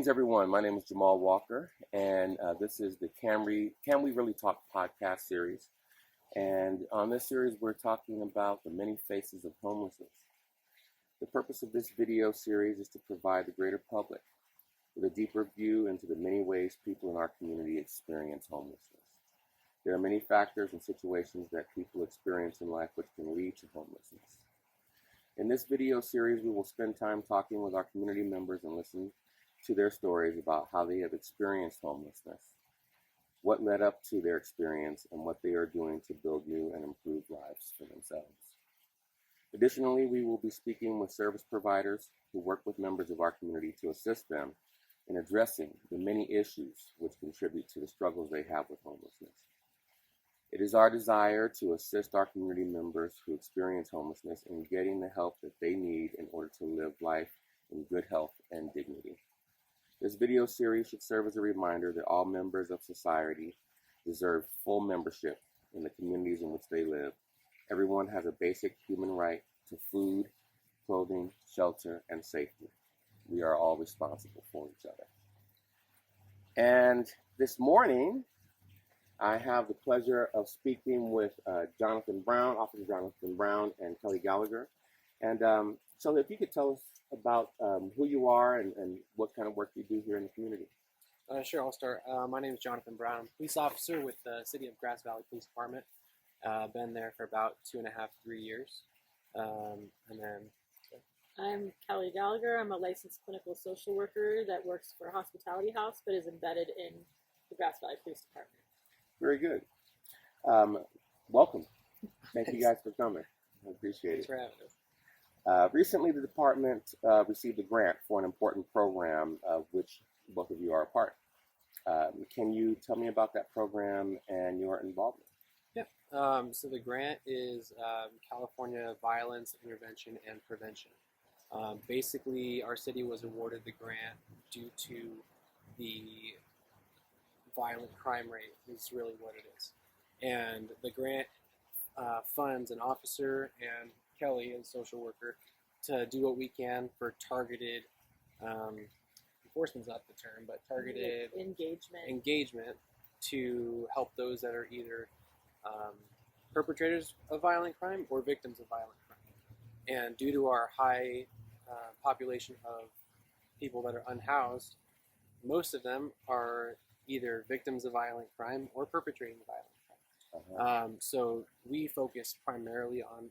Greetings, everyone. My name is Jamal Walker, and this is the Can We Really Talk podcast series. And on this series, we're talking about the many faces of homelessness. The purpose of this video series is to provide the greater public with a deeper view into the many ways people in our community experience homelessness. There are many factors and situations that people experience in life which can lead to homelessness. In this video series, we will spend time talking with our community members and listen to their stories about how they have experienced homelessness, what led up to their experience, and what they are doing to build new and improved lives for themselves. Additionally, we will be speaking with service providers who work with members of our community to assist them in addressing the many issues which contribute to the struggles they have with homelessness. It is our desire to assist our community members who experience homelessness in getting the help that they need in order to live life in good health and dignity. This video series should serve as a reminder that all members of society deserve full membership in the communities in which they live. Everyone has a basic human right to food, clothing, shelter, and safety. We are all responsible for each other. And this morning, I have the pleasure of speaking with Jonathan Brown, Officer Jonathan Brown, and Kelly Gallagher. And so if you could tell us about who you are and what kind of work you do here in the community. Sure, I'll start. My name is Jonathan Brown, police officer with the City of Grass Valley Police Department. Been there for about 2.5, 3 years. I'm Kelly Gallagher. I'm a licensed clinical social worker that works for a hospitality house but is embedded in the Grass Valley Police Department. Very good. Welcome. Thank you guys for coming. I appreciate Thanks it. for having us. Recently, the department received a grant for an important program of which both of you are a part. Can you tell me about that program and your involvement? Yeah. So the grant is California Violence Intervention and Prevention. Basically, our city was awarded the grant due to the violent crime rate is really what it is. And the grant funds an officer and Kelly, as a social worker, to do what we can for targeted, enforcement's not the term, but targeted engagement to help those that are either perpetrators of violent crime or victims of violent crime. And due to our high population of people that are unhoused, most of them are either victims of violent crime or perpetrating violent crime. So we focus primarily on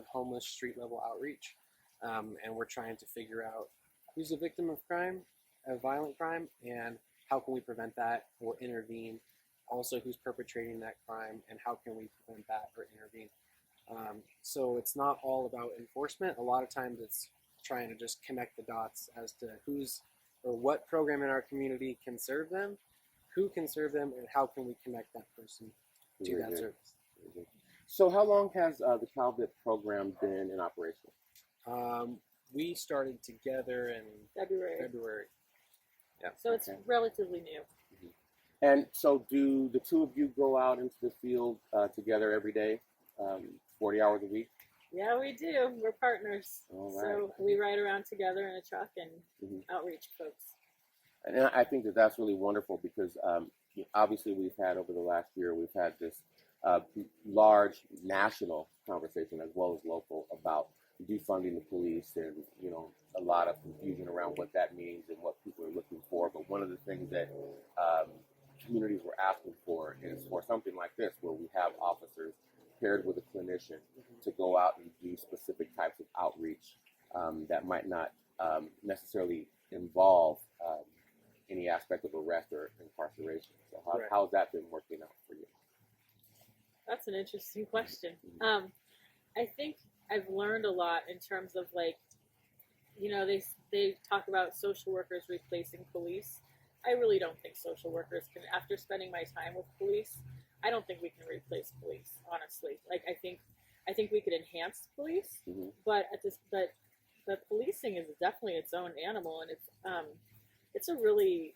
homeless street level outreach, and we're trying to figure out who's a victim of crime, of violent crime, and how can we prevent that or intervene. Also, who's perpetrating that crime and how can we prevent that or intervene. So it's not all about enforcement. A lot of times it's trying to just connect the dots as to who's or what program in our community can serve them, who can serve them, and how can we connect that person to that service. So how long has the CalVIP program been in operation? We started together in February. Yeah. So it's relatively new. And so do the two of you go out into the field together every day, 40 hours a week? Yeah, we do. We're partners. All right. So we ride around together in a truck and outreach folks. And I think that that's really wonderful because obviously we've had over the last year, we've had this large national conversation as well as local about defunding the police and, you know, a lot of confusion around what that means and what people are looking for. But one of the things that communities were asking for is for something like this, where we have officers paired with a clinician to go out and do specific types of outreach that might not necessarily involve any aspect of arrest or incarceration. So how's that been working out for you? That's an interesting question. I think I've learned a lot in terms of, like, you know, they talk about social workers replacing police. I really don't think social workers can, after spending my time with police, I don't think we can replace police, honestly. Like, I think we could enhance police, but policing is definitely its own animal, and it's a really,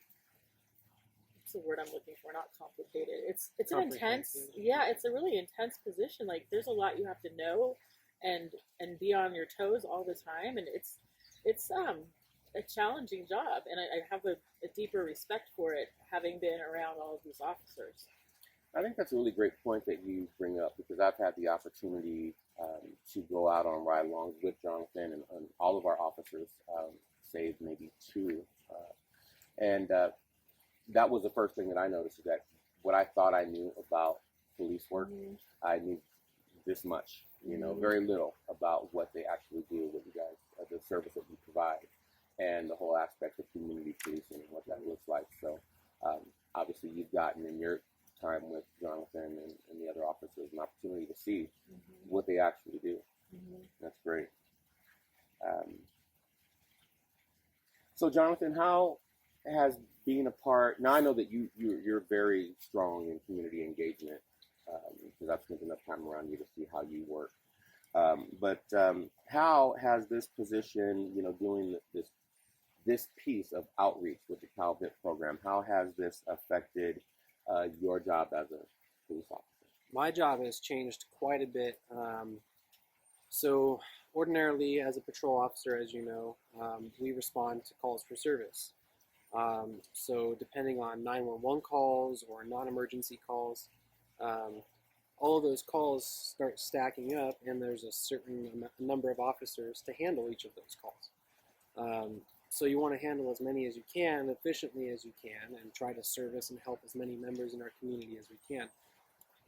what's the word I'm looking for? Not complicated. It's an intense, it's a really intense position. Like, there's a lot you have to know and be on your toes all the time, and it's a challenging job, and I have a deeper respect for it, having been around all of these officers. I think that's a really great point that you bring up, because I've had the opportunity to go out on ride-alongs with Jonathan and all of our officers, save maybe two. And that was the first thing that I noticed, is that what I thought I knew about police work, I knew this much, very little about what they actually do with you guys, the service that you provide, and the whole aspect of community policing and what that looks like. So obviously you've gotten in your time with Jonathan and the other officers an opportunity to see what they actually do. That's great. So Jonathan, how has being a part, now I know that you're very strong in community engagement, because I've spent enough time around you to see how you work. But how has this position, doing this piece of outreach with the CalVIP program, how has this affected your job as a police officer? My job has changed quite a bit. So ordinarily, as a patrol officer, as you know, we respond to calls for service. So depending on 911 calls or non-emergency calls, all of those calls start stacking up, and there's a certain number of officers to handle each of those calls. So you want to handle as many as you can, efficiently as you can, and try to service and help as many members in our community as we can.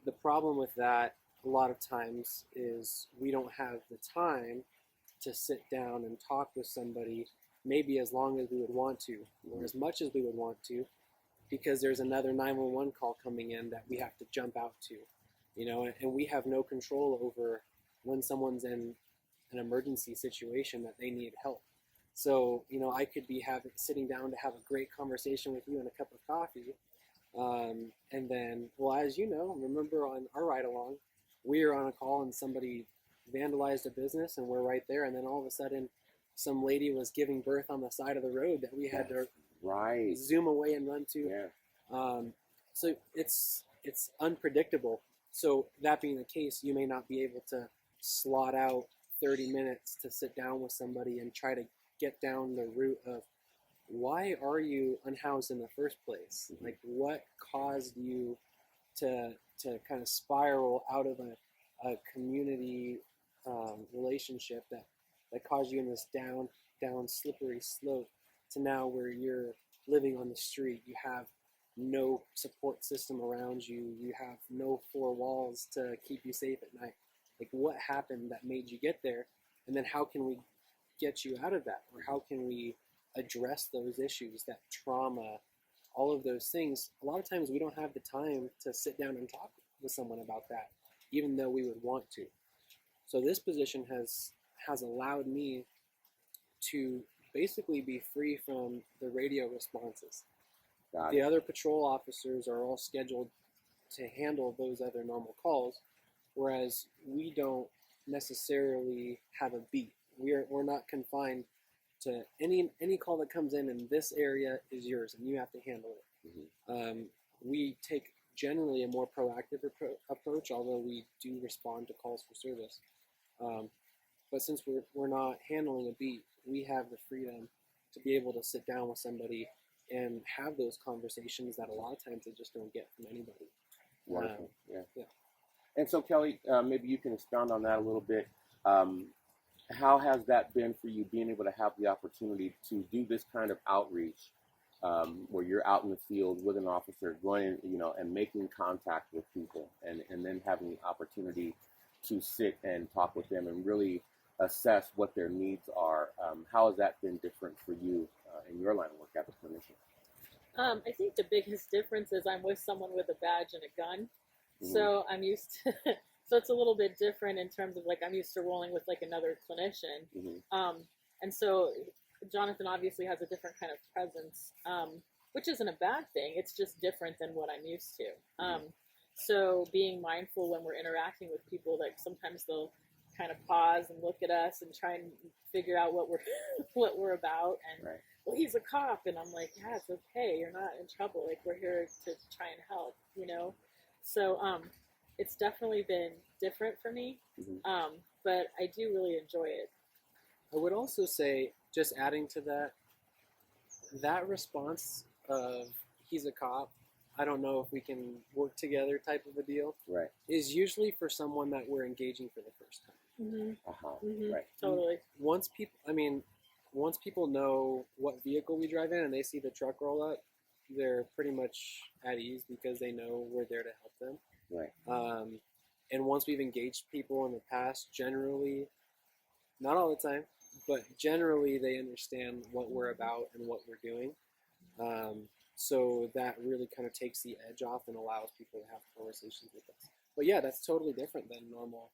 The problem with that, a lot of times, is we don't have the time to sit down and talk with somebody maybe as long as we would want to, or as much as we would want to, because there's another 911 call coming in that we have to jump out to, and we have no control over when someone's in an emergency situation that they need help. So, I could be sitting down to have a great conversation with you and a cup of coffee, and then, well, as you know, remember on our ride along, we were on a call and somebody vandalized a business, and we're right there, and then all of a sudden some lady was giving birth on the side of the road that we had to zoom away and run to. So it's unpredictable. So that being the case, you may not be able to slot out 30 minutes to sit down with somebody and try to get down the root of why are you unhoused in the first place? Like, what caused you to kind of spiral out of a community relationship that caused you in this down slippery slope to now where you're living on the street. You have no support system around you. You have no four walls to keep you safe at night. Like, what happened that made you get there? And then how can we get you out of that? Or how can we address those issues, that trauma, all of those things? A lot of times we don't have the time to sit down and talk with someone about that, even though we would want to. So this position has allowed me to basically be free from the radio responses. The other patrol officers are all scheduled to handle those other normal calls, whereas we don't necessarily have a beat. We're not confined to any call that comes in this area is yours and you have to handle it. We take generally a more proactive approach, although we do respond to calls for service. But since we're not handling a beat, we have the freedom to be able to sit down with somebody and have those conversations that a lot of times they just don't get from anybody. Wonderful. Yeah. And so, Kelly, maybe you can expound on that a little bit. How has that been for you, being able to have the opportunity to do this kind of outreach, where you're out in the field with an officer, going, and making contact with people, and then having the opportunity to sit and talk with them and really assess what their needs are? How has that been different for you in your line of work as a clinician? I think the biggest difference is I'm with someone with a badge and a gun. So I'm used to, so it's a little bit different in terms of, like, I'm used to rolling with like another clinician. And so Jonathan obviously has a different kind of presence, which isn't a bad thing. It's just different than what I'm used to. So being mindful when we're interacting with people, like sometimes they'll kind of pause and look at us and try and figure out what we're about. And well, he's a cop, and I'm like, yeah, it's okay. You're not in trouble. Like, we're here to try and help, So it's definitely been different for me, but I do really enjoy it. I would also say, just adding to that, that response of he's a cop, I don't know if we can work together type of a deal, Right. is usually for someone that we're engaging for the first time. Mm-hmm. Right. Totally. Once people know what vehicle we drive in and they see the truck roll up, they're pretty much at ease because they know we're there to help them. Right. And once we've engaged people in the past, generally, not all the time, but generally they understand what we're about and what we're doing. So that really kind of takes the edge off and allows people to have conversations with us. But yeah, that's totally different than normal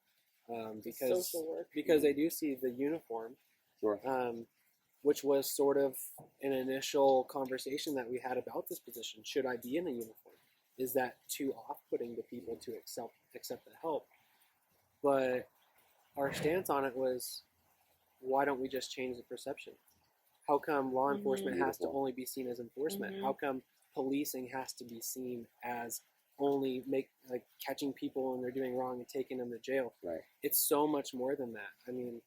because Social work. they do see the uniform, Sure. which was sort of an initial conversation that we had about this position. Should I be in a uniform? Is that too off-putting to people to accept the help? But our stance on it was, why don't we just change the perception? How come law enforcement has to only be seen as enforcement? How come policing has to be seen as only catching people when they're doing wrong and taking them to jail? Right. It's so much more than that. I mean,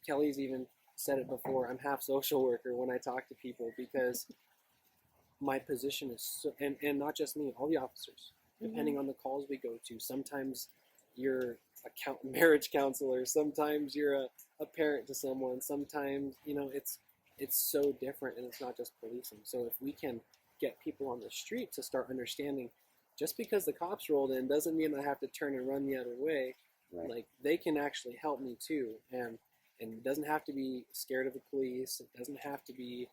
Kelly's even said it before. I'm half social worker when I talk to people because my position is so, and not just me, all the officers, depending on the calls we go to. Sometimes you're a marriage counselor. Sometimes you're a parent to someone. Sometimes, it's so different, and it's not just policing. So if we can get people on the street to start understanding, just because the cops rolled in doesn't mean I have to turn and run the other way. Right. Like, they can actually help me too, and it doesn't have to be scared of the police. It doesn't have to be,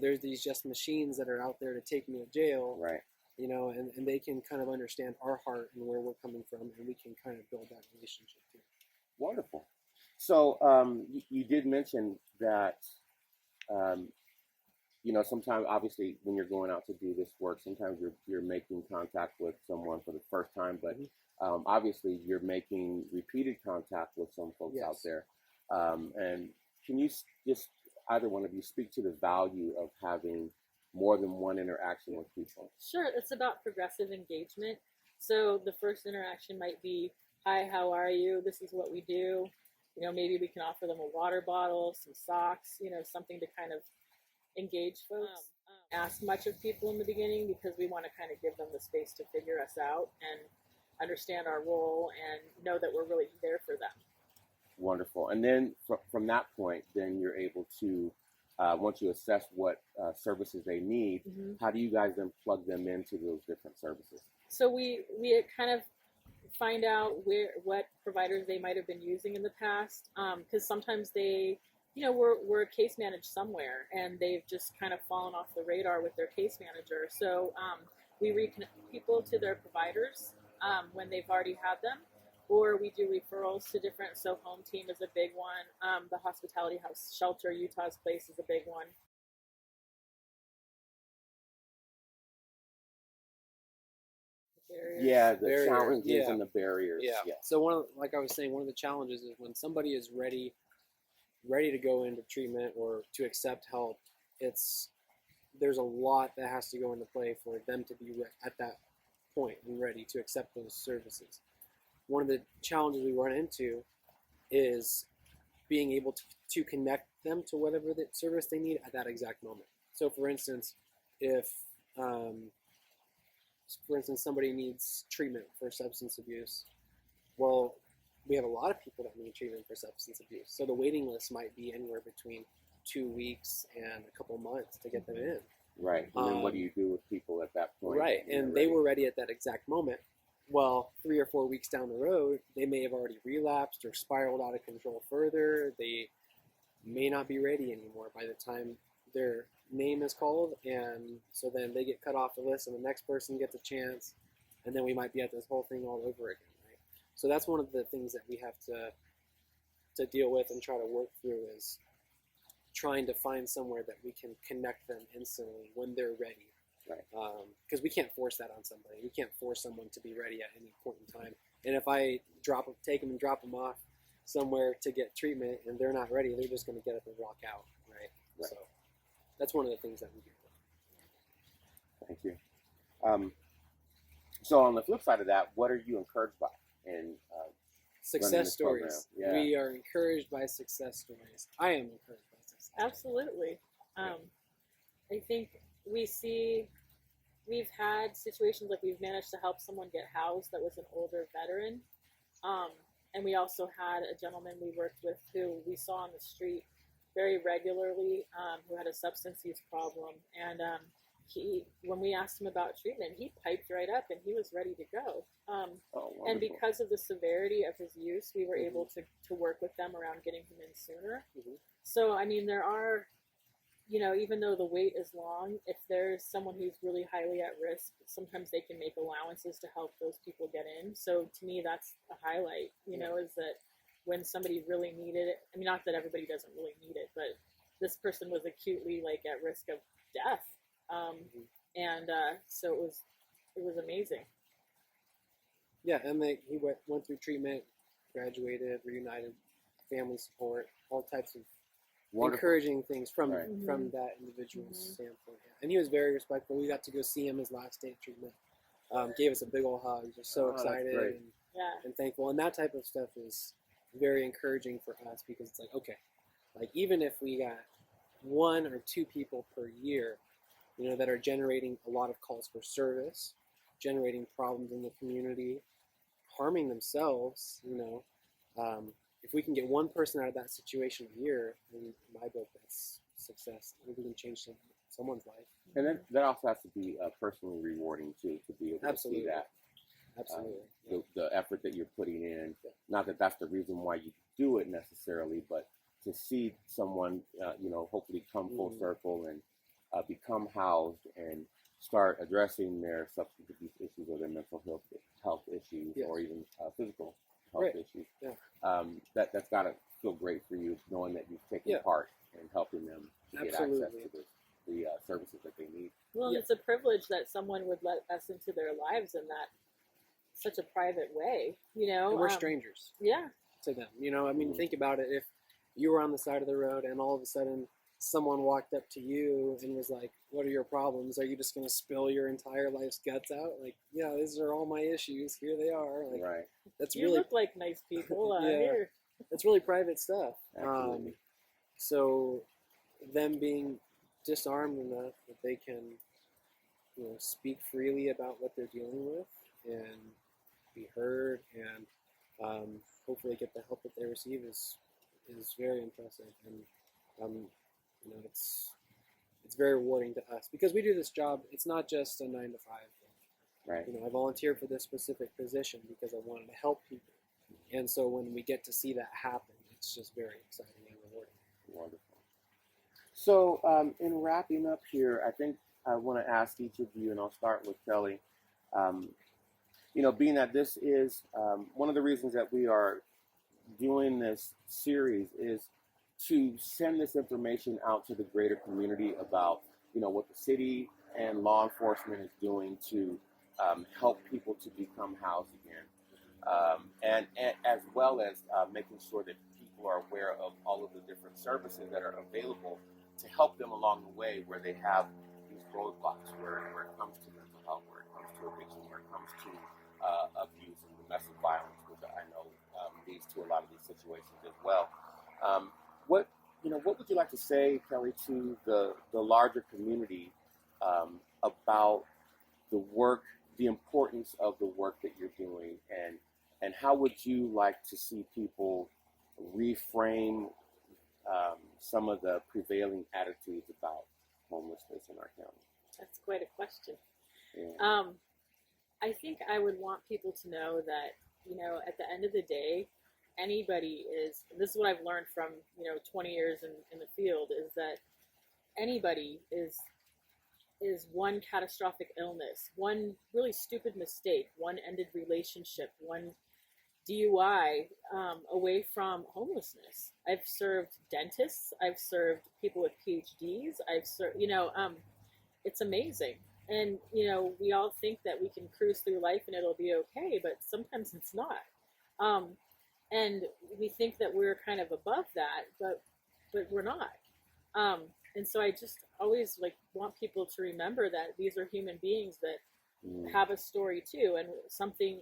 there's these just machines that are out there to take me to jail. Right. And they can kind of understand our heart and where we're coming from, and we can kind of build that relationship too. Wonderful. So you did mention that, sometimes obviously when you're going out to do this work, sometimes you're making contact with someone for the first time, but obviously you're making repeated contact with some folks out there. And can you just, either one of you, speak to the value of having more than one interaction with people? Sure. It's about progressive engagement. So the first interaction might be, hi, how are you? This is what we do. Maybe we can offer them a water bottle, some socks, something to kind of engage folks. Ask much of people in the beginning because we want to kind of give them the space to figure us out and understand our role and know that we're really there for them. Wonderful. And then from that point, then you're able to, once you assess what services they need, how do you guys then plug them into those different services? So we kind of find out what providers they might have been using in the past, because sometimes they, we're case managed somewhere and they've just kind of fallen off the radar with their case manager. So we reconnect people to their providers when they've already had them, or we do referrals to different. So Home Team is a big one. The Hospitality House Shelter, Utah's Place, is a big one. Yeah, the challenges and the barriers. Yeah. So like I was saying, one of the challenges is when somebody is ready to go into treatment or to accept help, there's a lot that has to go into play for them to be at that point and ready to accept those services. One of the challenges we run into is being able to connect them to whatever the service they need at that exact moment. So for instance, if somebody needs treatment for substance abuse, well, we have a lot of people that need treatment for substance abuse. So the waiting list might be anywhere between 2 weeks and a couple months to get them in. Right. And then what do you do with people at that point? Right. And they were ready at that exact moment. Well, 3 or 4 weeks down the road, they may have already relapsed or spiraled out of control further. They may not be ready anymore by the time their name is called, and so then they get cut off the list and the next person gets a chance, and then we might be at this whole thing all over again, right? So that's one of the things that we have to deal with and try to work through, is trying to find somewhere that we can connect them instantly when they're ready. Right. Because we can't force that on somebody. We can't force someone to be ready at any point in time. And if I take them and drop them off somewhere to get treatment and they're not ready, they're just going to get up and walk out, right? So that's one of the things that we do. Thank you. So on the flip side of that, what are you encouraged by in success stories? Yeah. We are encouraged by success stories. I am encouraged by success. Absolutely. I think we've had situations like we've managed to help someone get housed that was an older veteran. Um, and we also had a gentleman we worked with who we saw on the street very regularly, who had a substance use problem. And when we asked him about treatment, he piped right up and he was ready to go. Oh, And wonderful. because of the severity of his use, we were able to work with them around getting him in sooner. So, I mean, there are, even though the wait is long, if there's someone who's really highly at risk, sometimes they can make allowances to help those people get in. So to me, that's a highlight, is that when somebody really needed it, I mean, not that everybody doesn't really need it, but this person was acutely like at risk of death. And so it was amazing. Yeah, and he went through treatment, graduated, reunited, family support, all types of Wonderful. encouraging things from Right. from that individual's standpoint. Yeah. And he was very respectful. We got to go see him his last day of treatment. Gave us a big old hug. Just so excited and thankful. And that type of stuff is very encouraging for us because it's like, okay, like even if we got 1 or 2 people per year, that are generating a lot of calls for service, generating problems in the community, harming themselves, if we can get one person out of that situation a year, in my book, that's success. We can change someone's life. And that also has to be personally rewarding too, to be able to see that. Absolutely. The effort that you're putting in. Not that that's the reason why you do it necessarily, but to see someone, hopefully come full circle and become housed and start addressing their substance abuse issues or their mental health issues or even physical health issues. Yeah. That's got to feel great for you, knowing that you've taken part in helping them to get access to the services that they need. Well, it's a privilege that someone would let us into their lives in that such a private way, And we're strangers. Yeah. To them, I mean, think about it. If you were on the side of the road and all of a sudden someone walked up to you and was like, "What are your problems? Are you just going to spill your entire life's guts out?" Like, yeah, these are all my issues. Here they are. Like, right. That's you really look like nice people. Here. That's really private stuff. Absolutely. So them being disarmed enough that they can, speak freely about what they're dealing with and be heard and hopefully get the help that they receive is very impressive. And it's very rewarding to us because we do this job. It's not just a 9 to 5 thing. Right. I volunteered for this specific position because I wanted to help people. And so when we get to see that happen, it's just very exciting and rewarding. Wonderful. So in wrapping up here, I think I want to ask each of you, and I'll start with Kelly. Being that this is one of the reasons that we are doing this series is to send this information out to the greater community about, what the city and law enforcement is doing to help people to become housed again. And as well as making sure that people are aware of all of the different services that are available to help them along the way where they have these roadblocks, where it comes to mental health, where it comes to addiction, where it comes to abuse and domestic violence, which I know leads to a lot of these situations as well. What would you like to say, Kelly, to the larger community about the work, the importance of the work that you're doing, and how would you like to see people reframe some of the prevailing attitudes about homelessness in our county? That's quite a question. Yeah. I think I would want people to know that, at the end of the day, anybody is, this is what I've learned from, 20 years in the field, is that anybody is one catastrophic illness, one really stupid mistake, one ended relationship, one DUI away from homelessness. I've served dentists, I've served people with PhDs, I've served, it's amazing. And, we all think that we can cruise through life and it'll be okay, but sometimes it's not. And we think that we're kind of above that, but we're not. And so I just always want people to remember that these are human beings that have a story too, and something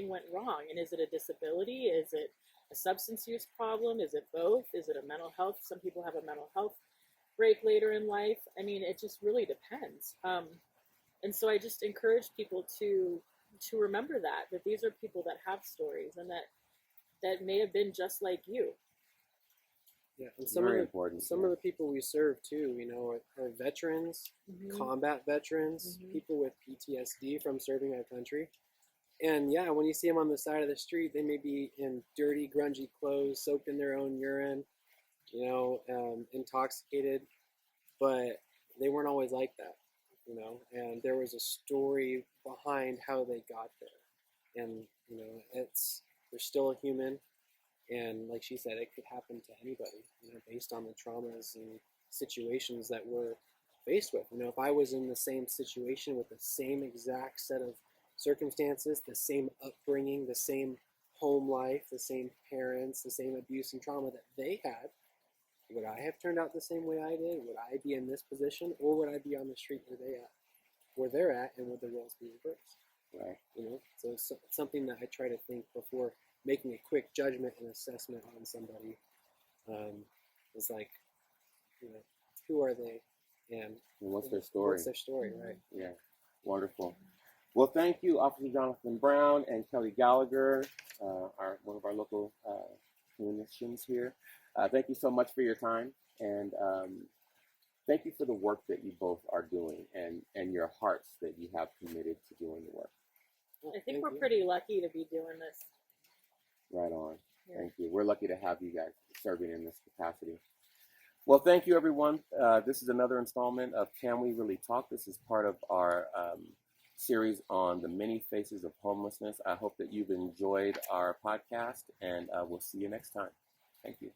went wrong. And is it a disability? Is it a substance use problem? Is it both? Is it a mental health? Some people have a mental health break later in life. I mean, it just really depends. And so I just encourage people to remember that these are people that have stories and that may have been just like you. Yeah, and Very important. some of the people we serve too, are veterans, combat veterans, people with PTSD from serving our country. And yeah, when you see them on the side of the street, they may be in dirty, grungy clothes, soaked in their own urine, intoxicated, but they weren't always like that, and there was a story behind how they got there. And, they're still a human. And like she said, it could happen to anybody, based on the traumas and situations that we're faced with. If I was in the same situation with the same exact set of circumstances, the same upbringing, the same home life, the same parents, the same abuse and trauma that they had, would I have turned out the same way I did? Would I be in this position, or would I be on the street where they're at, and would the roles be reversed? Right. So it's something that I try to think before making a quick judgment and assessment on somebody. It's like, who are they, and what's their story? What's their story, right? Yeah, wonderful. Well, thank you, Officer Jonathan Brown and Kelly Gallagher, one of our local clinicians here. Thank you so much for your time, and thank you for the work that you both are doing, and your hearts that you have committed to doing the work. I think we're pretty lucky to be doing this. Right on. Yeah. Thank you. We're lucky to have you guys serving in this capacity. Well, thank you, everyone. This is another installment of Can We Really Talk? This is part of our series on the many faces of homelessness. I hope that you've enjoyed our podcast, and we'll see you next time. Thank you.